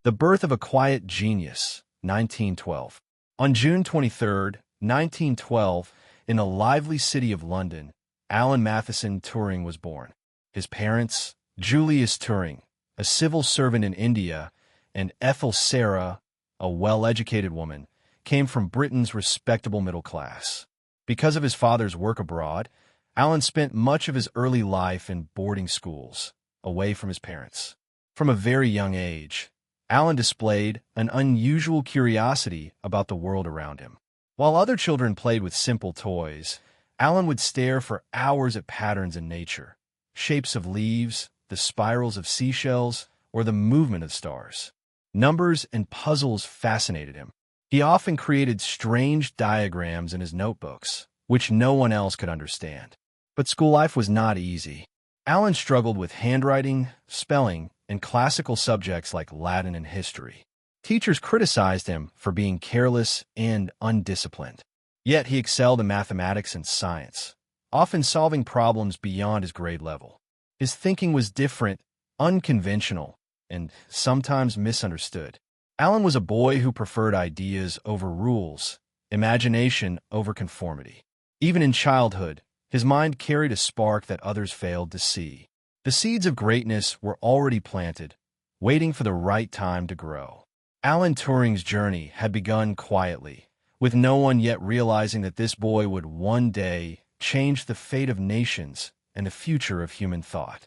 The Birth of a Quiet Genius, 1912. On June 23, 1912, in the lively city of London, Alan Matheson Turing was born. His parents, Julius Turing, a civil servant in India, and Ethel Sarah, a well-educated woman, came from Britain's respectable middle class. Because of his father's work abroad, Alan spent much of his early life in boarding schools, away from his parents. From a very young age, Alan displayed an unusual curiosity about the world around him. While other children played with simple toys, Alan would stare for hours at patterns in nature, shapes of leaves, the spirals of seashells, or the movement of stars. Numbers and puzzles fascinated him. He often created strange diagrams in his notebooks, which no one else could understand. But school life was not easy. Alan struggled with handwriting, spelling, and classical subjects like Latin and history. Teachers criticized him for being careless and undisciplined. Yet he excelled in mathematics and science, often solving problems beyond his grade level. His thinking was different, unconventional, and sometimes misunderstood. Alan was a boy who preferred ideas over rules, imagination over conformity. Even in childhood, his mind carried a spark that others failed to see. The seeds of greatness were already planted, waiting for the right time to grow. Alan Turing's journey had begun quietly, with no one yet realizing that this boy would one day change the fate of nations and the future of human thought.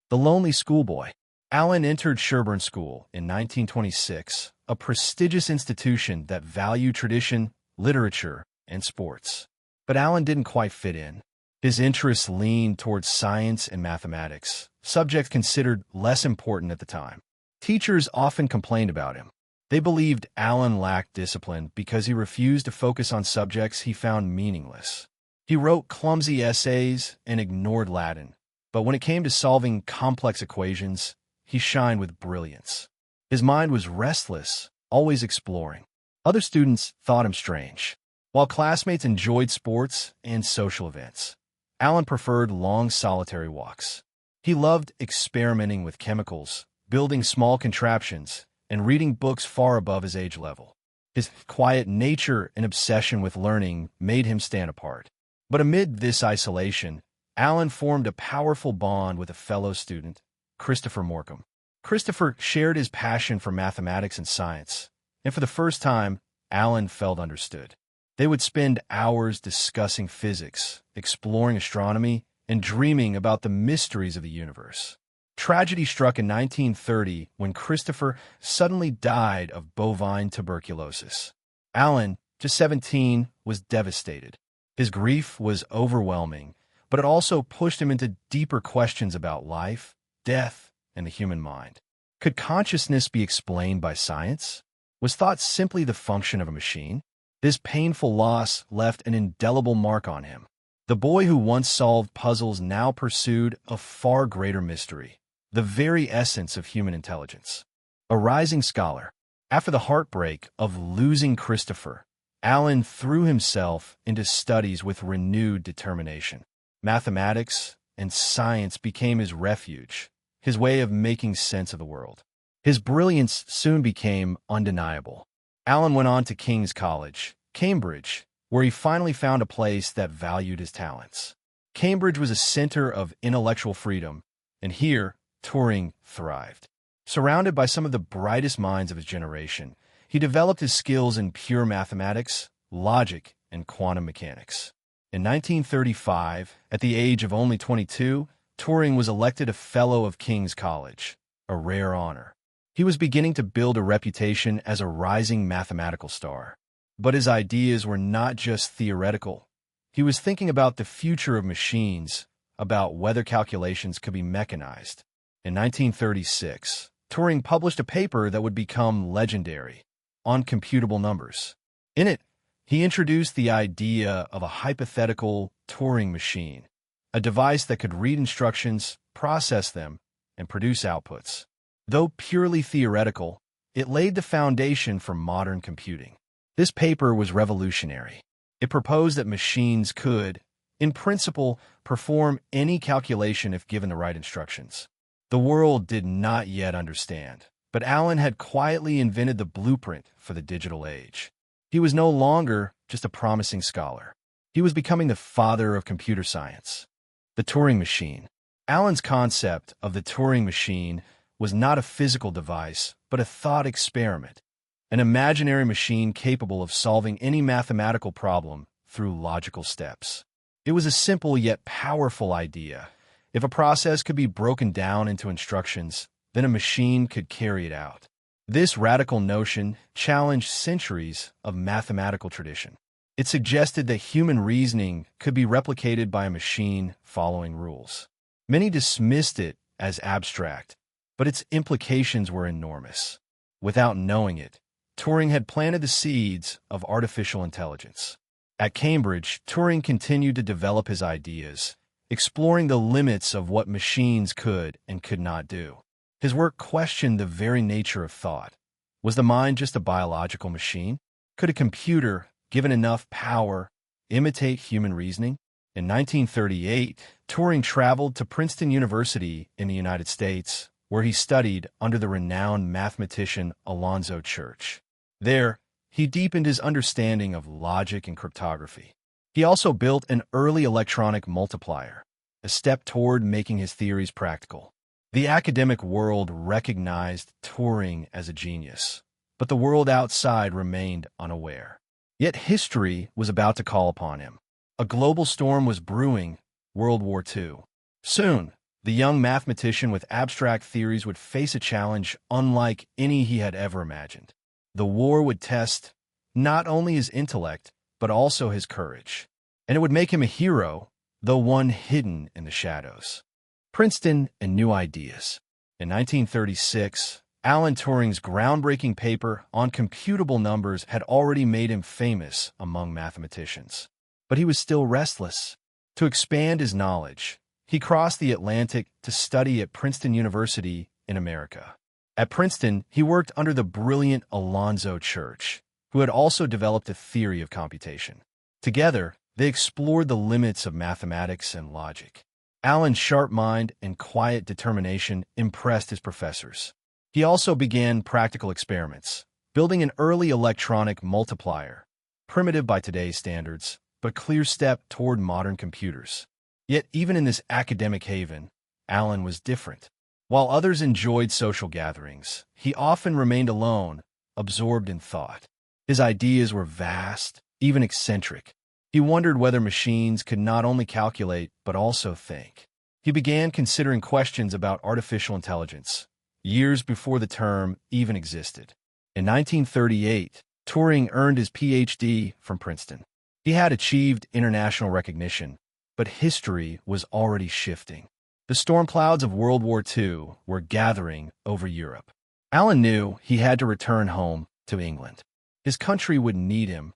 The lonely schoolboy. Alan entered Sherborne School in 1926, a prestigious institution that valued tradition, literature, and sports. But Alan didn't quite fit in. His interests leaned towards science and mathematics, subjects considered less important at the time. Teachers often complained about him. They believed Alan lacked discipline because he refused to focus on subjects he found meaningless. He wrote clumsy essays and ignored Latin, but when it came to solving complex equations, he shined with brilliance. His mind was restless, always exploring. Other students thought him strange. While classmates enjoyed sports and social events, Alan preferred long solitary walks. He loved experimenting with chemicals, building small contraptions, and reading books far above his age level. His quiet nature and obsession with learning made him stand apart. But amid this isolation, Alan formed a powerful bond with a fellow student, Christopher Morcom. Christopher shared his passion for mathematics and science, and for the first time, Alan felt understood. They would spend hours discussing physics, exploring astronomy, and dreaming about the mysteries of the universe. Tragedy struck in 1930 when Christopher suddenly died of bovine tuberculosis. Alan, just 17, was devastated. His grief was overwhelming, but it also pushed him into deeper questions about life, death, and the human mind. Could consciousness be explained by science? Was thought simply the function of a machine? This painful loss left an indelible mark on him. The boy who once solved puzzles now pursued a far greater mystery, the very essence of human intelligence. A rising scholar. After the heartbreak of losing Christopher, Alan threw himself into studies with renewed determination. Mathematics and science became his refuge, his way of making sense of the world. His brilliance soon became undeniable. Alan went on to King's College, Cambridge, where he finally found a place that valued his talents. Cambridge was a center of intellectual freedom, and here, Turing thrived. Surrounded by some of the brightest minds of his generation, he developed his skills in pure mathematics, logic, and quantum mechanics. In 1935, at the age of only 22, Turing was elected a Fellow of King's College, a rare honor. He was beginning to build a reputation as a rising mathematical star. But his ideas were not just theoretical. He was thinking about the future of machines, about whether calculations could be mechanized. In 1936, Turing published a paper that would become legendary, on computable numbers. In it, he introduced the idea of a hypothetical Turing machine, a device that could read instructions, process them, and produce outputs. Though purely theoretical, it laid the foundation for modern computing. This paper was revolutionary. It proposed that machines could, in principle, perform any calculation if given the right instructions. The world did not yet understand, But Alan had quietly invented the blueprint for the digital age. He was no longer just a promising scholar. He was becoming the father of computer science. The Turing machine. Alan's concept of the Turing machine was not a physical device, but a thought experiment, an imaginary machine capable of solving any mathematical problem through logical steps. It was a simple yet powerful idea. If a process could be broken down into instructions, then a machine could carry it out. This radical notion challenged centuries of mathematical tradition. It suggested that human reasoning could be replicated by a machine following rules. Many dismissed it as abstract, but its implications were enormous. Without knowing it, Turing had planted the seeds of artificial intelligence. At Cambridge, Turing continued to develop his ideas, exploring the limits of what machines could and could not do. His work questioned the very nature of thought. Was the mind just a biological machine? Could a computer, given enough power, imitate human reasoning? In 1938, Turing traveled to Princeton University in the United States, where he studied under the renowned mathematician Alonzo Church. There, he deepened his understanding of logic and cryptography. He also built an early electronic multiplier, a step toward making his theories practical. The academic world recognized Turing as a genius, but the world outside remained unaware. Yet history was about to call upon him. A global storm was brewing, World War II. Soon, the young mathematician with abstract theories would face a challenge unlike any he had ever imagined. The war would test not only his intellect, but also his courage. And it would make him a hero, though one hidden in the shadows. Princeton and New Ideas. In 1936, Alan Turing's groundbreaking paper on computable numbers had already made him famous among mathematicians. But he was still restless. To expand his knowledge, he crossed the Atlantic to study at Princeton University in America. At Princeton, he worked under the brilliant Alonzo Church, who had also developed a theory of computation. Together, they explored the limits of mathematics and logic. Alan's sharp mind and quiet determination impressed his professors. He also began practical experiments, building an early electronic multiplier, primitive by today's standards, but a clear step toward modern computers. Yet even in this academic haven, Alan was different. While others enjoyed social gatherings, he often remained alone, absorbed in thought. His ideas were vast, even eccentric. He wondered whether machines could not only calculate, but also think. He began considering questions about artificial intelligence, years before the term even existed. In 1938, Turing earned his PhD from Princeton. He had achieved international recognition, but history was already shifting. The storm clouds of World War II were gathering over Europe. Alan knew he had to return home to England. His country would need him,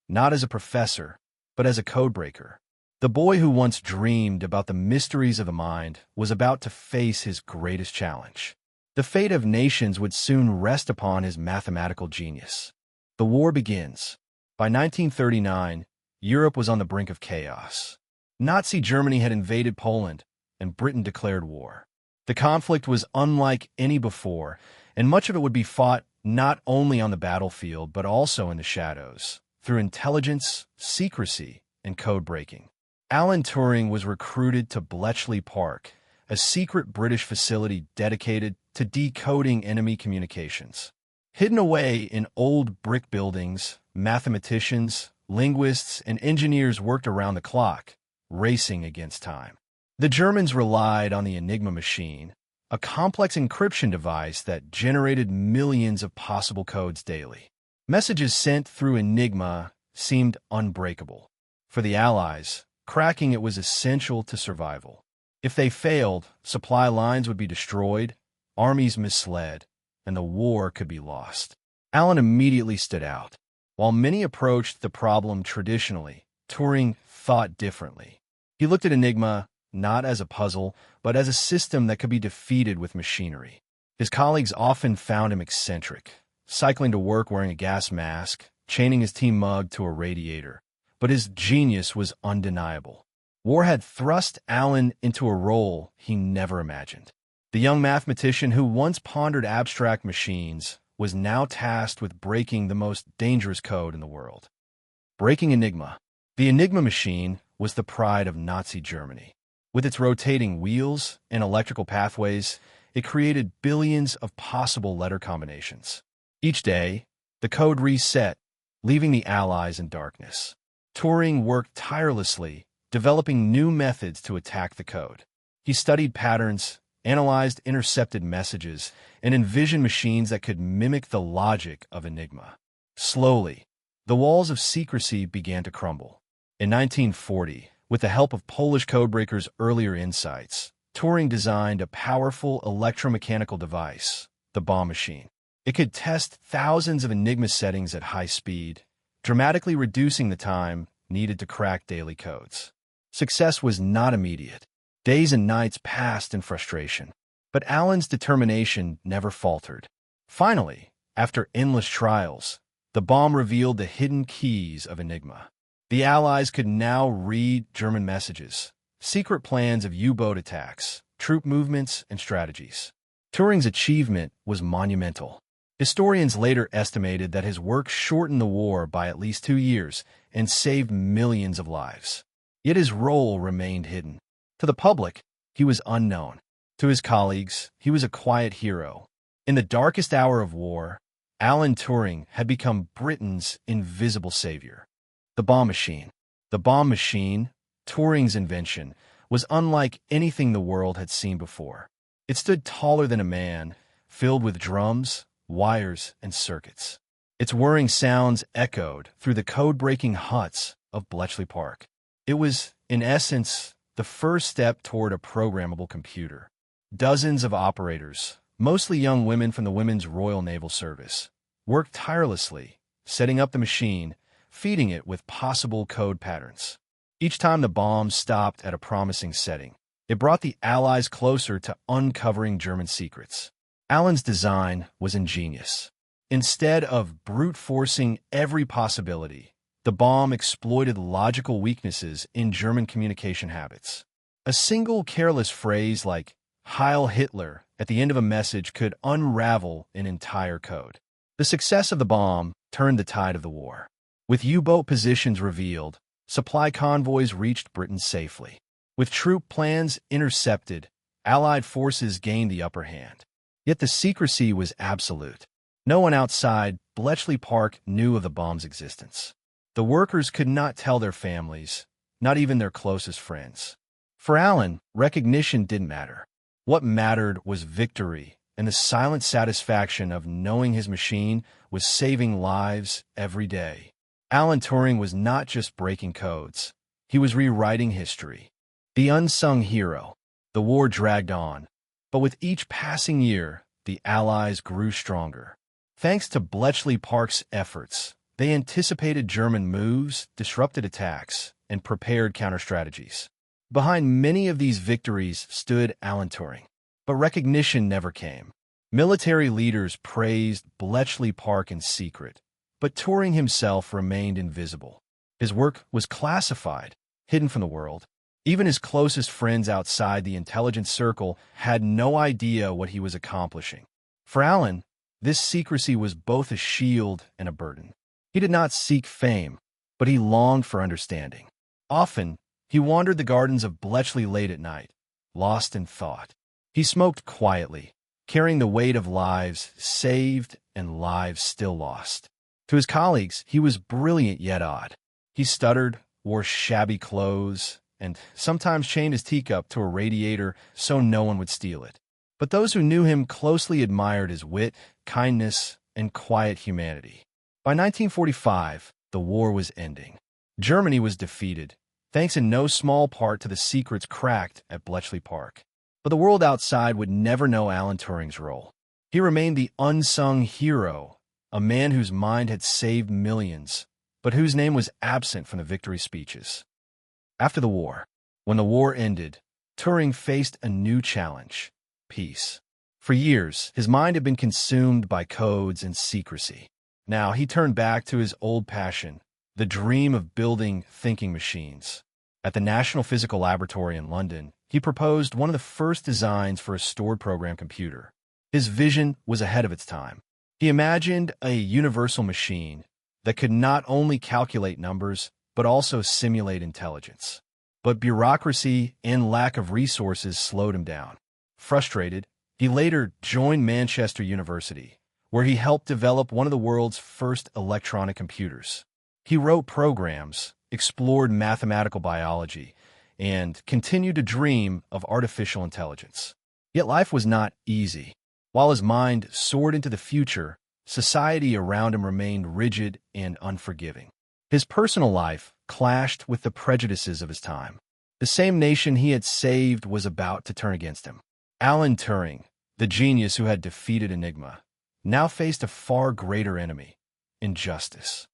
not as a professor, but as a codebreaker. The boy who once dreamed about the mysteries of the mind was about to face his greatest challenge. The fate of nations would soon rest upon his mathematical genius. The war begins. By 1939, Europe was on the brink of chaos. Nazi Germany had invaded Poland, and Britain declared war. The conflict was unlike any before, and much of it would be fought not only on the battlefield but also in the shadows, through intelligence, secrecy, and code-breaking. Alan Turing was recruited to Bletchley Park, a secret British facility dedicated to decoding enemy communications. Hidden away in old brick buildings, mathematicians, linguists, and engineers worked around the clock, racing against time. The Germans relied on the Enigma machine, a complex encryption device that generated millions of possible codes daily. Messages sent through Enigma seemed unbreakable. For the Allies, cracking it was essential to survival. If they failed, supply lines would be destroyed, armies misled, and the war could be lost. Alan immediately stood out. While many approached the problem traditionally, Turing thought differently. He looked at Enigma not as a puzzle, but as a system that could be defeated with machinery. His colleagues often found him eccentric, cycling to work wearing a gas mask, chaining his tea mug to a radiator. But his genius was undeniable. War had thrust Alan into a role he never imagined. The young mathematician who once pondered abstract machines was now tasked with breaking the most dangerous code in the world. Breaking Enigma. The Enigma machine was the pride of Nazi Germany. With its rotating wheels and electrical pathways, it created billions of possible letter combinations. Each day, the code reset, leaving the Allies in darkness. Turing worked tirelessly, developing new methods to attack the code. He studied patterns, analyzed intercepted messages, and envisioned machines that could mimic the logic of Enigma. Slowly, the walls of secrecy began to crumble. In 1940, with the help of Polish codebreakers' earlier insights, Turing designed a powerful electromechanical device, the bomb machine. It could test thousands of Enigma settings at high speed, dramatically reducing the time needed to crack daily codes. Success was not immediate. Days and nights passed in frustration. But Alan's determination never faltered. Finally, after endless trials, the bomb revealed the hidden keys of Enigma. The Allies could now read German messages, secret plans of U-boat attacks, troop movements, and strategies. Turing's achievement was monumental. Historians later estimated that his work shortened the war by at least 2 years and saved millions of lives. Yet his role remained hidden. To the public, he was unknown. To his colleagues, he was a quiet hero. In the darkest hour of war, Alan Turing had become Britain's invisible savior. The bomb machine. The bomb machine, Turing's invention, was unlike anything the world had seen before. It stood taller than a man, filled with drums, wires, and circuits. Its whirring sounds echoed through the code-breaking huts of Bletchley Park. It was, in essence, the first step toward a programmable computer. Dozens of operators, mostly young women from the Women's Royal Naval Service, worked tirelessly, setting up the machine, feeding it with possible code patterns. Each time the bomb stopped at a promising setting, it brought the Allies closer to uncovering German secrets. Alan's design was ingenious. Instead of brute-forcing every possibility, the bomb exploited logical weaknesses in German communication habits. A single careless phrase like Heil Hitler at the end of a message could unravel an entire code. The success of the bomb turned the tide of the war. With U-boat positions revealed, supply convoys reached Britain safely. With troop plans intercepted, Allied forces gained the upper hand. Yet the secrecy was absolute. No one outside Bletchley Park knew of the bomb's existence. The workers could not tell their families, not even their closest friends. For Alan, recognition didn't matter. What mattered was victory and the silent satisfaction of knowing his machine was saving lives every day. Alan Turing was not just breaking codes. He was rewriting history. The unsung hero. The war dragged on, but with each passing year, the Allies grew stronger. Thanks to Bletchley Park's efforts, they anticipated German moves, disrupted attacks, and prepared counter-strategies. Behind many of these victories stood Alan Turing. But recognition never came. Military leaders praised Bletchley Park in secret, but Turing himself remained invisible. His work was classified, hidden from the world. Even his closest friends outside the intelligence circle had no idea what he was accomplishing. For Alan, this secrecy was both a shield and a burden. He did not seek fame, but he longed for understanding. Often, he wandered the gardens of Bletchley late at night, lost in thought. He smoked quietly, carrying the weight of lives saved and lives still lost. To his colleagues, he was brilliant yet odd. He stuttered, wore shabby clothes, and sometimes chained his teacup to a radiator so no one would steal it. But those who knew him closely admired his wit, kindness, and quiet humanity. By 1945, the war was ending. Germany was defeated, thanks in no small part to the secrets cracked at Bletchley Park. But the world outside would never know Alan Turing's role. He remained the unsung hero, a man whose mind had saved millions, but whose name was absent from the victory speeches. After the war, when the war ended, Turing faced a new challenge: peace. For years, his mind had been consumed by codes and secrecy. Now he turned back to his old passion, the dream of building thinking machines. At the National Physical Laboratory in London, he proposed one of the first designs for a stored program computer. His vision was ahead of its time. He imagined a universal machine that could not only calculate numbers, but also simulate intelligence. But bureaucracy and lack of resources slowed him down. Frustrated, he later joined Manchester University, where he helped develop one of the world's first electronic computers. He wrote programs, explored mathematical biology, and continued to dream of artificial intelligence. Yet life was not easy. While his mind soared into the future, society around him remained rigid and unforgiving. His personal life clashed with the prejudices of his time. The same nation he had saved was about to turn against him. Alan Turing, the genius who had defeated Enigma, now faced a far greater enemy: injustice.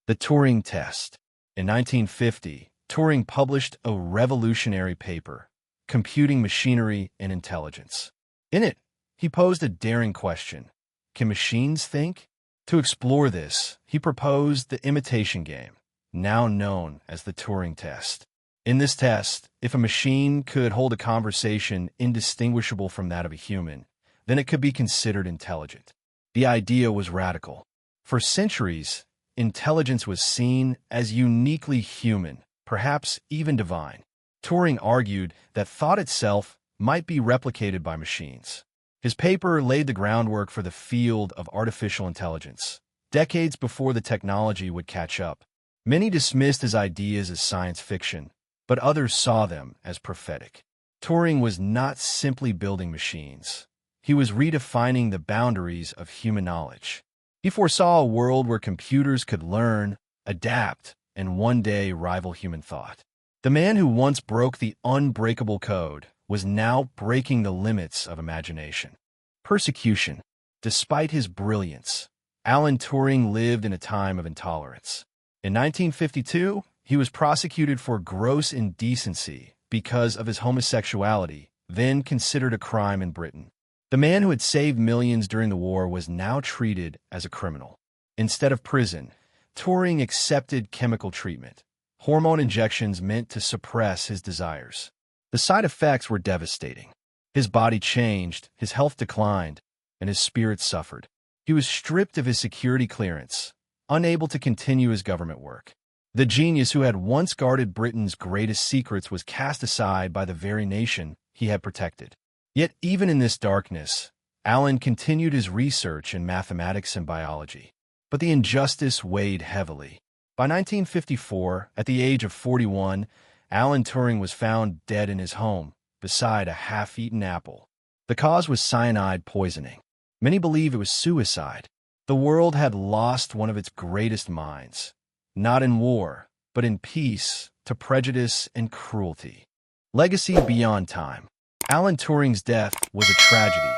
The Turing test. In 1950, Turing published a revolutionary paper, Computing Machinery and Intelligence. In it, he posed a daring question: can machines think? To explore this, he proposed the imitation game, now known as the Turing test. In this test, if a machine could hold a conversation indistinguishable from that of a human, then it could be considered intelligent. The idea was radical. For centuries, intelligence was seen as uniquely human, perhaps even divine. Turing argued that thought itself might be replicated by machines. His paper laid the groundwork for the field of artificial intelligence, decades before the technology would catch up. Many dismissed his ideas as science fiction, but others saw them as prophetic. Turing was not simply building machines. He was redefining the boundaries of human knowledge. He foresaw a world where computers could learn, adapt, and one day rival human thought. The man who once broke the unbreakable code was now breaking the limits of imagination. Persecution. Despite his brilliance, Alan Turing lived in a time of intolerance. In 1952, he was prosecuted for gross indecency because of his homosexuality, then considered a crime in Britain. The man who had saved millions during the war was now treated as a criminal. Instead of prison, Turing accepted chemical treatment, hormone injections meant to suppress his desires. The side effects were devastating. His body changed, his health declined, and his spirit suffered. He was stripped of his security clearance, unable to continue his government work. The genius who had once guarded Britain's greatest secrets was cast aside by the very nation he had protected. Yet even in this darkness, Alan continued his research in mathematics and biology. But the injustice weighed heavily. By 1954, at the age of 41, Alan Turing was found dead in his home, beside a half-eaten apple. The cause was cyanide poisoning. Many believe it was suicide. The world had lost one of its greatest minds, not in war, but in peace, to prejudice and cruelty. Legacy beyond time. Alan Turing's death was a tragedy,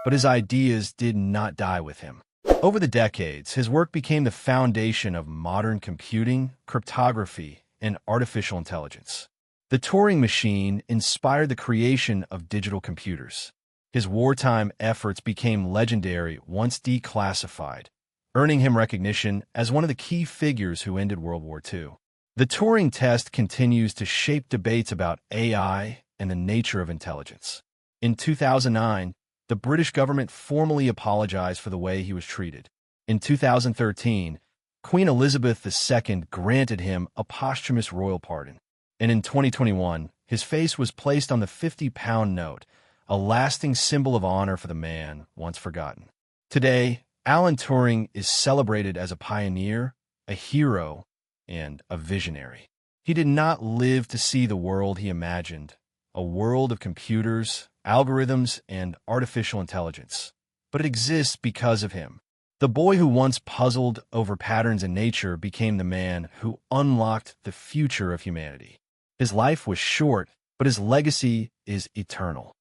but his ideas did not die with him. Over the decades, his work became the foundation of modern computing, cryptography, and artificial intelligence. The Turing machine inspired the creation of digital computers. His wartime efforts became legendary once declassified, earning him recognition as one of the key figures who ended World War II. The Turing test continues to shape debates about AI and the nature of intelligence. In 2009, the British government formally apologized for the way he was treated. In 2013, Queen Elizabeth II granted him a posthumous royal pardon. And in 2021, his face was placed on the 50-pound note, a lasting symbol of honor for the man once forgotten. Today, Alan Turing is celebrated as a pioneer, a hero, and a visionary. He did not live to see the world he imagined, a world of computers, algorithms, and artificial intelligence. But it exists because of him. The boy who once puzzled over patterns in nature became the man who unlocked the future of humanity. His life was short, but his legacy is eternal.